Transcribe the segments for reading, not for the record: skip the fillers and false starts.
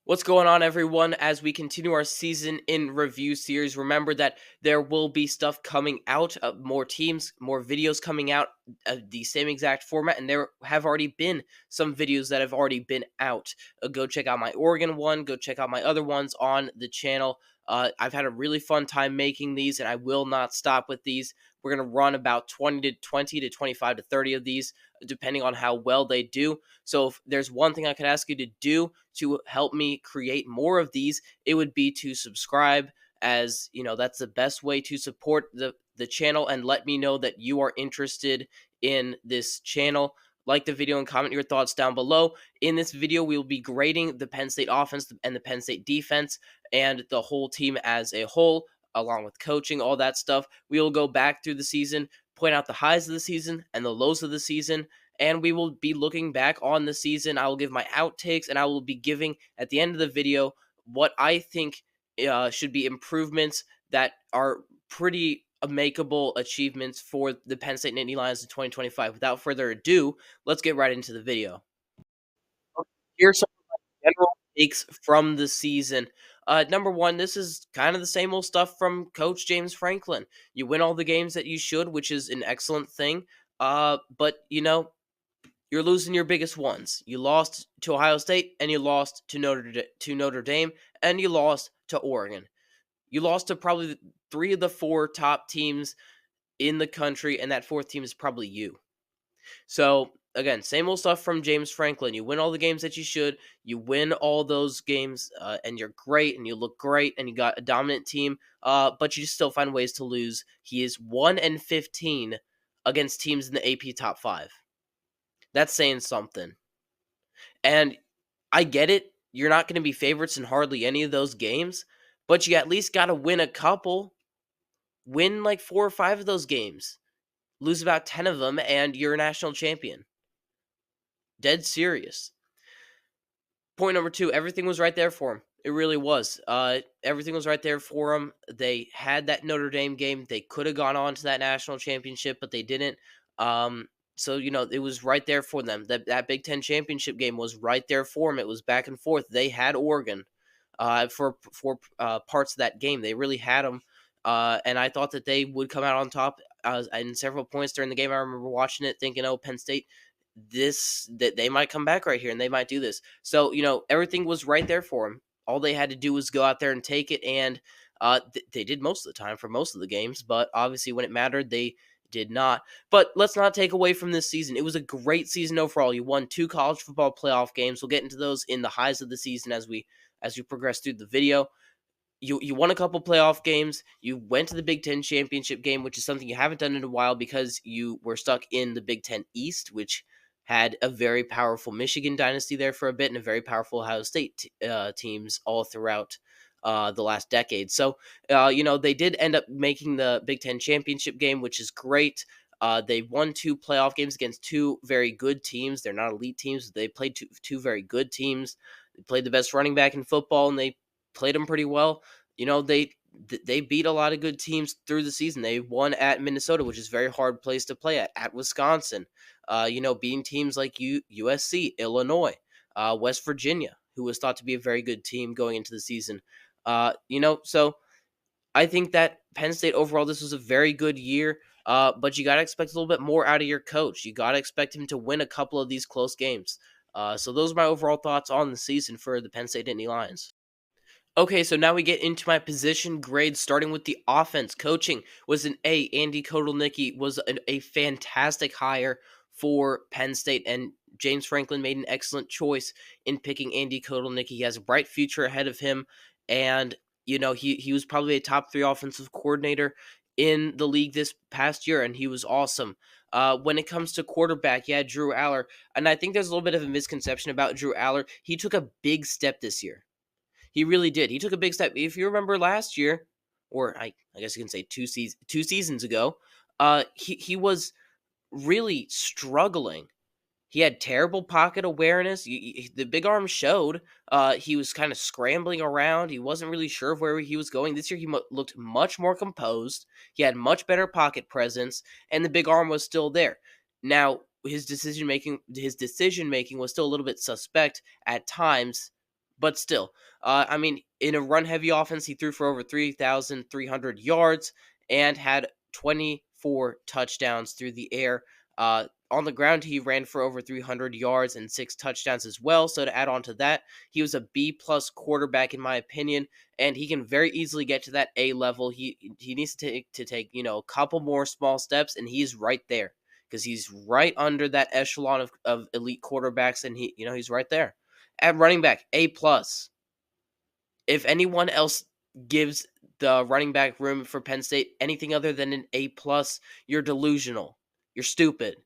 What's going on, everyone? As we continue our season in review series, remember that there will be stuff coming out, more teams, more videos coming out, the same exact format, and there have already been some videos that have already been out. Go check out my Oregon one, go check out my other ones on the channel. I've had a really fun time making these, and I will not stop with these. We're going to run about 20 to 25 to 30 of these, depending on how well they do. So if there's one thing I could ask you to do to help me create more of these, it would be to subscribe, as you know that's the best way to support the channel and let me know that you are interested in this channel. Like the video and comment your thoughts down below. In this video, we will be grading the Penn State offense and the Penn State defense and the whole team as a whole, along with coaching, all that stuff. We will go back through the season, point out the highs of the season and the lows of the season, and we will be looking back on the season. I will give my outtakes, and I will be giving at the end of the video what I think should be improvements that are pretty makeable achievements for the Penn State Nittany Lions in 2025. Without further ado, let's get right into the video. Here's some general takes from the season. Number one, this is kind of the same old stuff from Coach James Franklin. You win all the games that you should, which is an excellent thing. But you're losing your biggest ones. You lost to Ohio State, and you lost to Notre Dame, and you lost to Oregon. You lost to probably three of the four top teams in the country, and that fourth team is probably you. So again, same old stuff from James Franklin. You win all the games that you should. You win all those games, and you're great, and you look great, and you got a dominant team. But you just still find ways to lose. He is 1-15 against teams in the AP top 5. That's saying something. And I get it. You're not going to be favorites in hardly any of those games, but you at least got to win a couple. Win like 4 or 5 of those games. Lose about 10 of them, and you're a national champion. Dead serious. Point number 2, everything was right there for him. It really was. Everything was right there for them. They had that Notre Dame game. They could have gone on to that national championship, but they didn't. So, it was right there for them. That Big Ten championship game was right there for them. It was back and forth. They had Oregon for parts of that game. They really had them. And I thought that they would come out on top in several points during the game. I remember watching it thinking, oh, Penn State, that they might come back right here and they might do this. So, everything was right there for them. All they had to do was go out there and take it. And they did most of the time for most of the games. But obviously when it mattered, they did not. But let's not take away from this season. It was a great season overall. You won 2 college football playoff games. We'll get into those in the highs of the season as we progress through the video. You won a couple playoff games. You went to the Big Ten championship game, which is something you haven't done in a while because you were stuck in the Big Ten East, which had a very powerful Michigan dynasty there for a bit and a very powerful Ohio State teams all throughout the last decade. So, they did end up making the Big Ten championship game, which is great. They won 2 playoff games against 2 very good teams. They're not elite teams. They played two very good teams. They played the best running back in football, and they played them pretty well. They beat a lot of good teams through the season. They won at Minnesota, which is a very hard place to play at Wisconsin. Beating teams like USC, Illinois, West Virginia, who was thought to be a very good team going into the season. So I think that Penn State overall, this was a very good year. But you got to expect a little bit more out of your coach. You got to expect him to win a couple of these close games. So those are my overall thoughts on the season for the Penn State Nittany Lions. Okay, so now we get into my position grades, starting with the offense. Coaching was an A. Andy Kotelnicki was a fantastic hire for Penn State, and James Franklin made an excellent choice in picking Andy Kotelnicki. He has a bright future ahead of him, and he was probably a top 3 offensive coordinator in the league this past year, and he was awesome. When it comes to quarterback, yeah, Drew Aller, and I think there's a little bit of a misconception about Drew Aller. He took a big step this year. He really did. He took a big step. If you remember last year, or I guess you can say 2 seasons ago, he was really struggling. He had terrible pocket awareness. The big arm showed. He was kind of scrambling around. He wasn't really sure of where he was going. This year, he looked much more composed. He had much better pocket presence, and the big arm was still there. Now, his decision making was still a little bit suspect at times, but still, I mean, in a run heavy offense, he threw for over 3,300 yards and had 24 touchdowns through the air. On the ground, he ran for over 300 yards and 6 touchdowns as well. So to add on to that, he was a B plus quarterback in my opinion, and he can very easily get to that A level. He needs to take a couple more small steps, and he's right there because he's right under that echelon of elite quarterbacks, and he's right there. At running back, A plus. If anyone else gives the running back room for Penn State anything other than an A plus, you're delusional. You're stupid.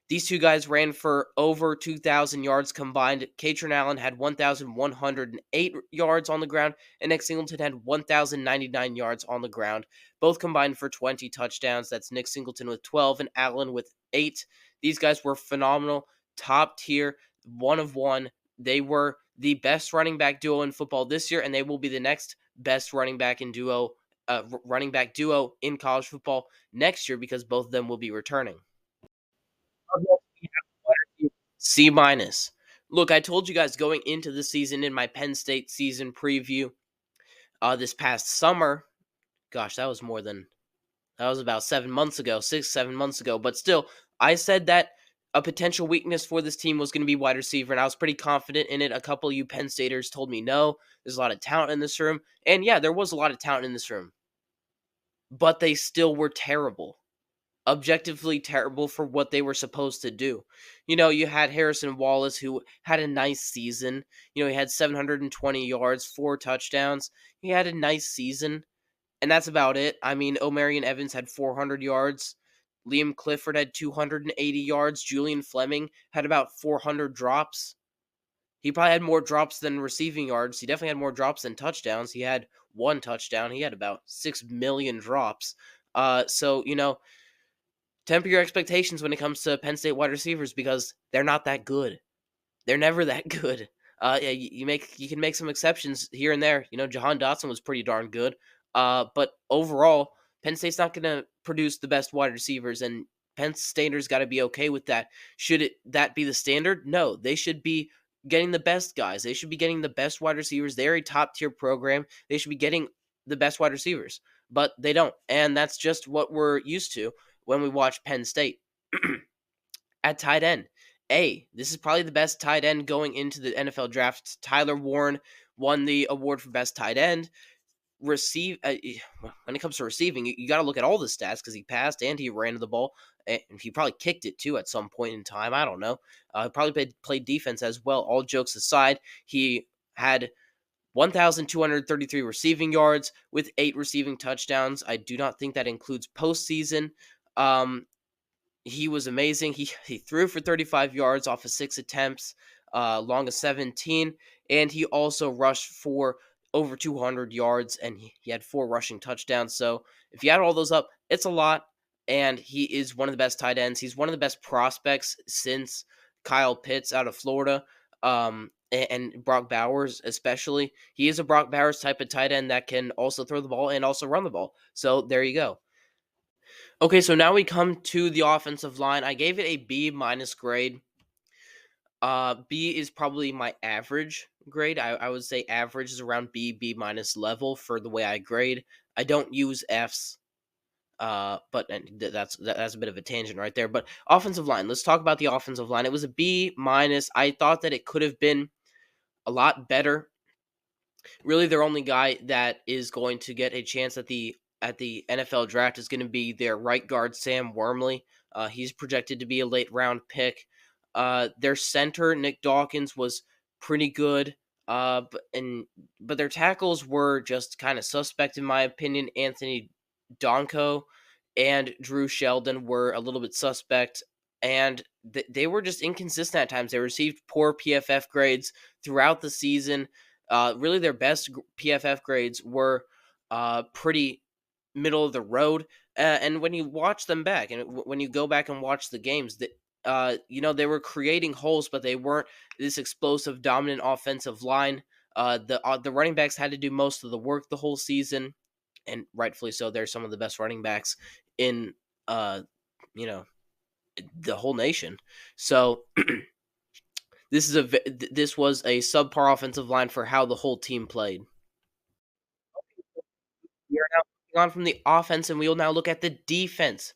These two guys ran for over 2,000 yards combined. Katron Allen had 1,108 yards on the ground, and Nick Singleton had 1,099 yards on the ground, both combined for 20 touchdowns. That's Nick Singleton with 12 and Allen with 8. These guys were phenomenal, top tier, one of one. They were the best running back duo in football this year, and they will be the next best running back duo in college football next year because both of them will be returning. C minus. Look, I told you guys going into the season in my Penn State season preview this past summer. Gosh, that was about 7 months ago, 6, 7 months ago. But still, I said that a potential weakness for this team was going to be wide receiver, and I was pretty confident in it. A couple of you Penn Staters told me no, there's a lot of talent in this room. And yeah, there was a lot of talent in this room, but they still were terrible, objectively terrible for what they were supposed to do. You had Harrison Wallace, who had a nice season. He had 720 yards, 4 touchdowns. He had a nice season, and that's about it. I mean, O'Marion Evans had 400 yards. Liam Clifford had 280 yards. Julian Fleming had about 400 drops. He probably had more drops than receiving yards. He definitely had more drops than touchdowns. He had 1 touchdown. He had about 6 million drops. So, temper your expectations when it comes to Penn State wide receivers because they're not that good. They're never that good. Yeah, you can make some exceptions here and there. Jahan Dotson was pretty darn good. But overall, Penn State's not going to produce the best wide receivers, and Penn Staters got to be okay with that. Should that be the standard? No, they should be getting the best guys. They should be getting the best wide receivers. They're a top tier program. They should be getting the best wide receivers, but they don't, and that's just what we're used to when we watch Penn State. At tight end, this is probably the best tight end going into the NFL draft. Tyler Warren won the award for best tight end. When it comes to receiving, you got to look at all the stats because he passed and he ran the ball, and he probably kicked it too at some point in time. I don't know. Probably played defense as well. All jokes aside, he had 1,233 receiving yards with 8 receiving touchdowns. I do not think that includes postseason. He was amazing. He threw for 35 yards off of 6 attempts, long of 17, and he also rushed for over 200 yards, and he had 4 rushing touchdowns. So if you add all those up, it's a lot, and he is one of the best tight ends. He's one of the best prospects since Kyle Pitts out of Florida, and Brock Bowers especially. He is a Brock Bowers type of tight end that can also throw the ball and also run the ball. So there you go. Okay, so now we come to the offensive line. I gave it a B minus grade. B is probably my average grade. I would say average is around B minus level for the way I grade. I don't use Fs. But that's a bit of a tangent right there. But offensive line. Let's talk about the offensive line. It was a B minus. I thought that it could have been a lot better. Really, their only guy that is going to get a chance at the NFL draft is going to be their right guard Sam Wormley. He's projected to be a late round pick. Their center Nick Dawkins was pretty good. But their tackles were just kind of suspect in my opinion. Anthony Donko and Drew Sheldon were a little bit suspect, and they were just inconsistent at times. They received poor PFF grades throughout the season. Really, their best PFF grades were pretty middle of the road. And when you watch them back, and when you go back and watch the games, they were creating holes, but they weren't this explosive, dominant offensive line. The running backs had to do most of the work the whole season, and rightfully so. They're some of the best running backs in the whole nation. So This was a subpar offensive line for how the whole team played. We are now moving on from the offense, and we will now look at the defense.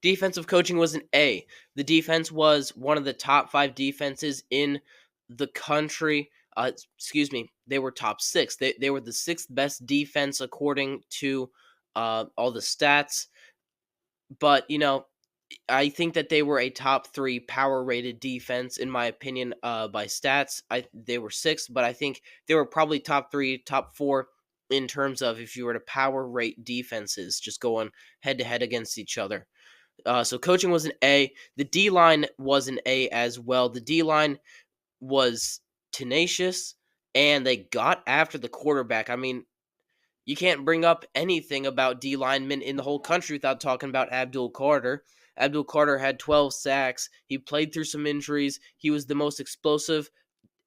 Defensive coaching was an A. The defense was one of the top 5 defenses in the country. Excuse me, they were top 6. They were the 6th best defense according to all the stats. But I think that they were a top 3 power rated defense in my opinion by stats. They were 6th, but I think they were probably top 3, top 4 in terms of if you were to power rate defenses just going head to head against each other. So coaching was an A. The D line was an A as well. The D line was tenacious and they got after the quarterback. I mean, you can't bring up anything about D linemen in the whole country without talking about Abdul Carter. Abdul Carter had 12 sacks. He played through some injuries. He was the most explosive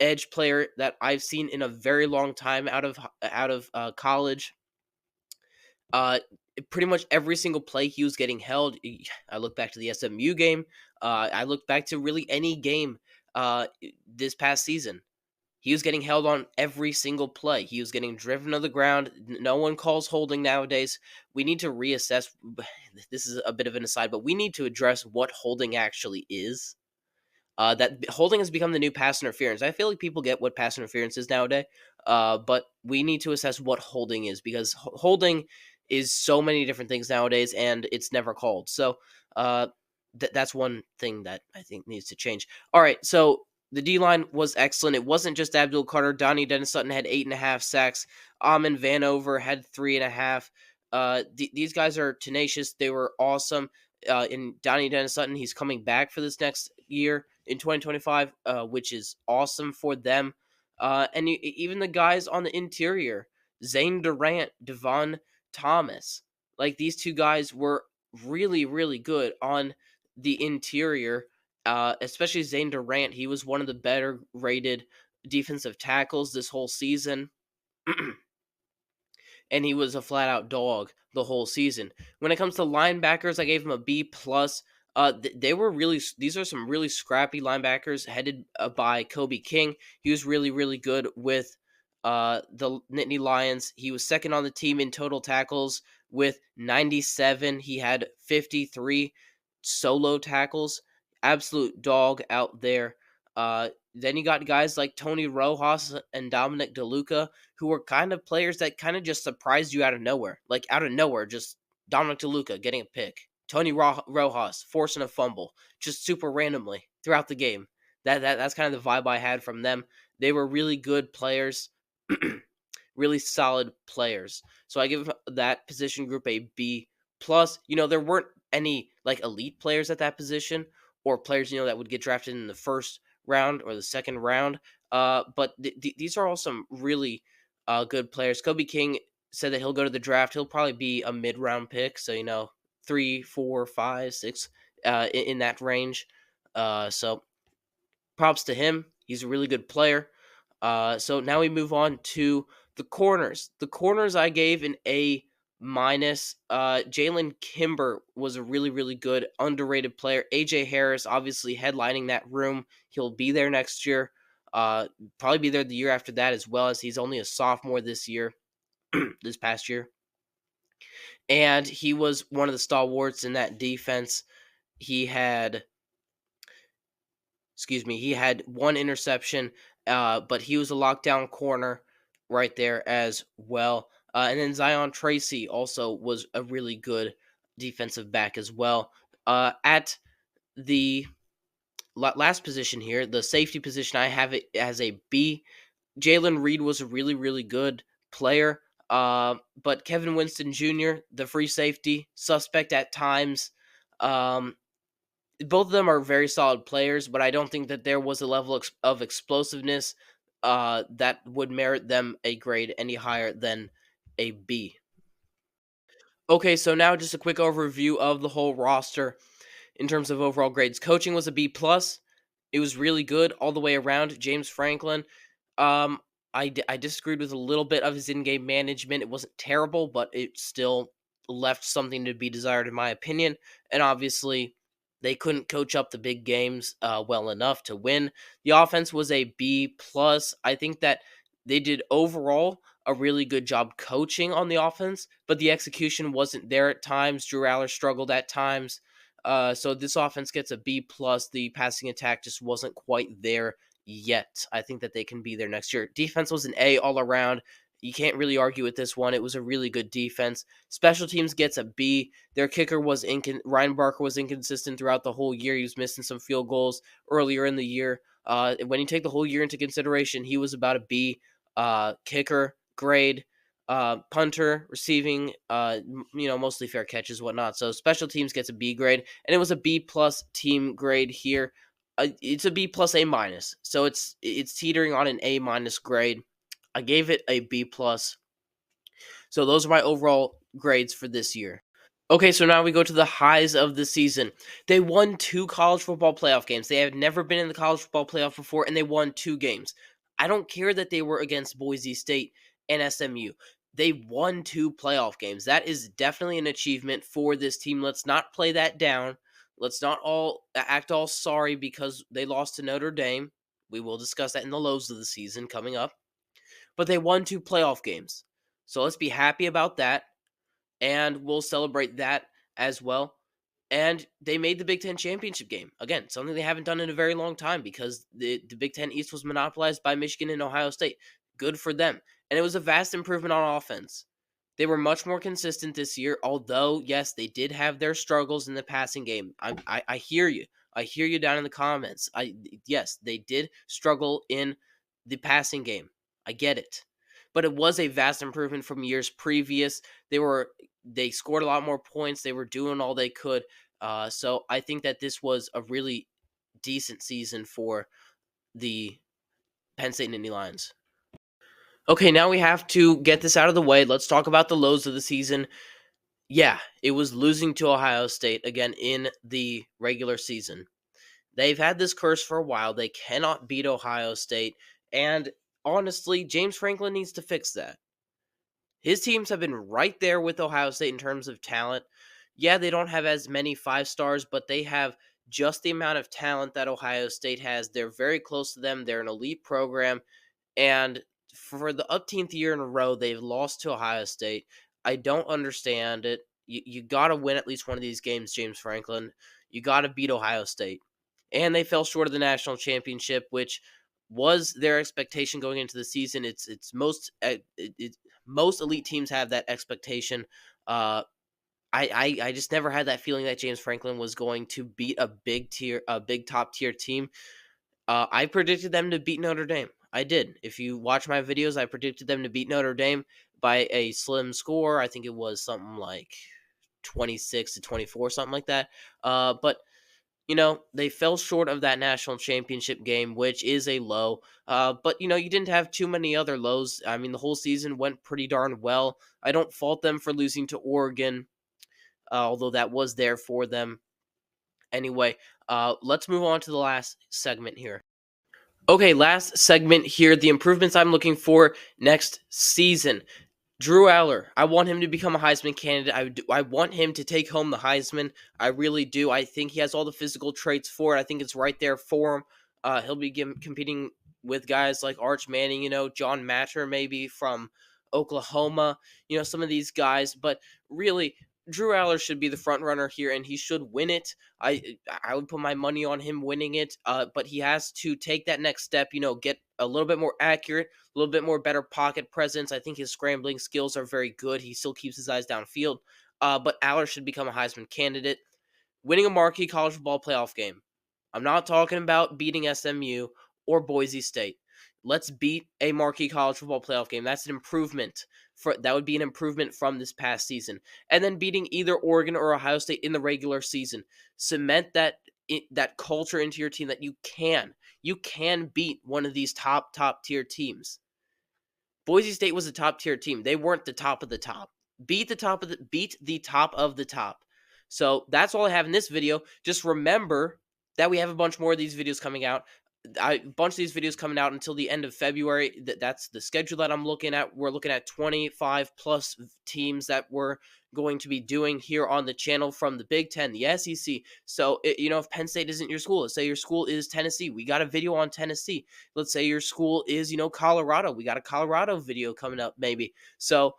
edge player that I've seen in a very long time out of college. Uh, Pretty much every single play he was getting held. I look back to the SMU game. I look back to really any game this past season. He was getting held on every single play. He was getting driven to the ground. No one calls holding nowadays. We need to reassess. This is a bit of an aside, but we need to address what holding actually is. That holding has become the new pass interference. I feel like people get what pass interference is nowadays, but we need to assess what holding is because holding is so many different things nowadays, and it's never called. So that's one thing that I think needs to change. All right, so the D line was excellent. It wasn't just Abdul Carter. Donnie Dennis Sutton had 8.5 sacks. Amon Vanover had 3.5. These guys are tenacious. They were awesome. In Donnie Dennis Sutton, he's coming back for this next year in 2025, which is awesome for them. And even the guys on the interior, Zane Durant, Devon Thomas, like these 2 guys were really, really good on the interior. Especially Zane Durant, he was one of the better rated defensive tackles this whole season. And he was a flat out dog the whole season. When it comes to linebackers, I gave him a B plus. They were really; these are some really scrappy linebackers headed by Kobe King. He was really, really good with the Nittany Lions. He was second on the team in total tackles with 97. He had 53 solo tackles. Absolute dog out there. Then you got guys like Tony Rojas and Dominic DeLuca, who were kind of players that kind of just surprised you out of nowhere. Like out of nowhere, just Dominic DeLuca getting a pick. Tony Rojas forcing a fumble just super randomly throughout the game. That's kind of the vibe I had from them. They were really good players, really solid players. So I give that position group a B plus. There weren't any like elite players at that position or players that would get drafted in the first round or the second round. But these are all some really good players. Kobe King said that he'll go to the draft. He'll probably be a mid-round pick, so 3, 4, 5, 6 in that range. So props to him. He's a really good player. So now we move on to the corners. The corners I gave an A minus. Jalen Kimber was a really, really good, underrated player. AJ Harris, obviously headlining that room. He'll be there next year. Probably be there the year after that as well, as he's only a sophomore this year, this past year. And he was one of the stalwarts in that defense. He had one interception, but he was a lockdown corner right there as well. And then Zion Tracy also was a really good defensive back as well. At the last position here, the safety position, I have it as a B. Jalen Reed was a really, really good player. But Kevin Winston Jr., the free safety, suspect at times. Both of them are very solid players, but I don't think that there was a level of explosiveness that would merit them a grade any higher than a B. Okay, so now just a quick overview of the whole roster in terms of overall grades. Coaching was a B plus. It was really good all the way around. James Franklin, I disagreed with a little bit of his in-game management. It wasn't terrible, but it still left something to be desired in my opinion. And obviously, They couldn't coach up the big games well enough to win. The offense was a B plus. I think that they did overall a really good job coaching on the offense, but the execution wasn't there at times. Drew Aller struggled at times. So this offense gets a B plus. The passing attack just wasn't quite there yet. I think that they can be there next year. Defense was an A all around. You can't really argue with this one. It was a really good defense. Special teams gets a B. Their kicker was Ryan Barker was inconsistent throughout the whole year. He was missing some field goals earlier in the year. When you take the whole year into consideration, he was about a B. Kicker grade, punter, receiving, mostly fair catches, whatnot. So special teams gets a B grade, and it was a B plus team grade here. It's a B plus A minus, so it's teetering on an A minus grade. I gave it a B plus. So those are my overall grades for this year. Okay, so now we go to the highs of the season. They won 2 college football playoff games. They have never been in the college football playoff before, and they won 2 games. I don't care that they were against Boise State and SMU. They won 2 playoff games. That is definitely an achievement for this team. Let's not play that down. Let's not all act all sorry because they lost to Notre Dame. We will discuss that in the lows of the season coming up. But they won 2 playoff games. So let's be happy about that, and we'll celebrate that as well. And they made the Big Ten championship game. Again, something they haven't done in a very long time because the Big Ten East was monopolized by Michigan and Ohio State. Good for them. And it was a vast improvement on offense. They were much more consistent this year, although, yes, they did have their struggles in the passing game. I hear you. I hear you down in the comments. Yes, they did struggle in the passing game. I get it. But it was a vast improvement from years previous. They scored a lot more points. They were doing all they could. So I think that this was a really decent season for the Penn State Nittany Lions. Okay, now we have to get this out of the way. Let's talk about the lows of the season. Yeah, it was losing to Ohio State again in the regular season. They've had this curse for a while. They cannot beat Ohio State. And honestly, James Franklin needs to fix that. His teams have been right there with Ohio State in terms of talent. Yeah, they don't have as many 5 stars, but they have just the amount of talent that Ohio State has. They're very close to them. They're an elite program. And for the upteenth year in a row, they've lost to Ohio State. I don't understand it. You got to win at least one of these games, James Franklin. You got to beat Ohio State. And they fell short of the national championship, which was their expectation going into the season. Most elite teams have that expectation. I just never had that feeling that James Franklin was going to beat a big top tier team. I predicted them to beat Notre Dame. I did. If you watch my videos, I predicted them to beat Notre Dame by a slim score. I think it was something like 26-24, something like that. But they fell short of that national championship game, which is a low. But you didn't have too many other lows. I mean, the whole season went pretty darn well. I don't fault them for losing to Oregon, although that was there for them. Anyway, let's move on to the last segment here. Okay, last segment here. The improvements I'm looking for next season. Drew Aller, I want him to become a Heisman candidate. I want him to take home the Heisman. I really do. I think he has all the physical traits for it. I think it's right there for him. He'll be competing with guys like Arch Manning, John Matter maybe from Oklahoma, some of these guys. But really, Drew Aller should be the front runner here, and he should win it. I would put my money on him winning it. But he has to take that next step. Get a little bit more accurate, a little bit more better pocket presence. I think his scrambling skills are very good. He still keeps his eyes downfield. But Aller should become a Heisman candidate. Winning a marquee college football playoff game. I'm not talking about beating SMU or Boise State. Let's beat a marquee college football playoff game. That's an improvement. That would be an improvement from this past season. And then beating either Oregon or Ohio State in the regular season. Cement that culture into your team that you can beat one of these top tier teams. Boise State was a top tier team. They weren't the top of the top. Beat the top of the top. So that's all I have in this video. Just remember that we have a bunch more of these videos coming out. A bunch of these videos coming out until the end of February. That's the schedule that I'm looking at. We're looking at 25 plus teams that we're going to be doing here on the channel from the Big Ten, the SEC. So, if Penn State isn't your school, let's say your school is Tennessee, we got a video on Tennessee. Let's say your school is, Colorado, we got a Colorado video coming up, maybe. So,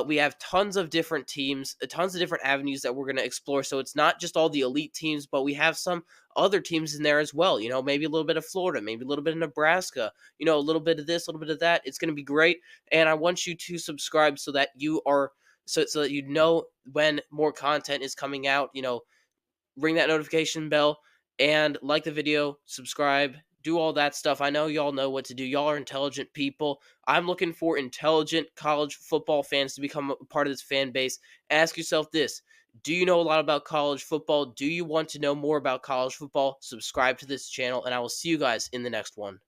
we have tons of different teams, tons of different avenues that we're going to explore. So it's not just all the elite teams, but we have some other teams in there as well. Maybe a little bit of Florida, maybe a little bit of Nebraska, a little bit of this, a little bit of that. It's going to be great. And I want you to subscribe so that so that you know when more content is coming out. Ring that notification bell and like the video, subscribe, do all that stuff. I know y'all know what to do. Y'all are intelligent people. I'm looking for intelligent college football fans to become a part of this fan base. Ask yourself this: do you know a lot about college football? Do you want to know more about college football? Subscribe to this channel, and I will see you guys in the next one.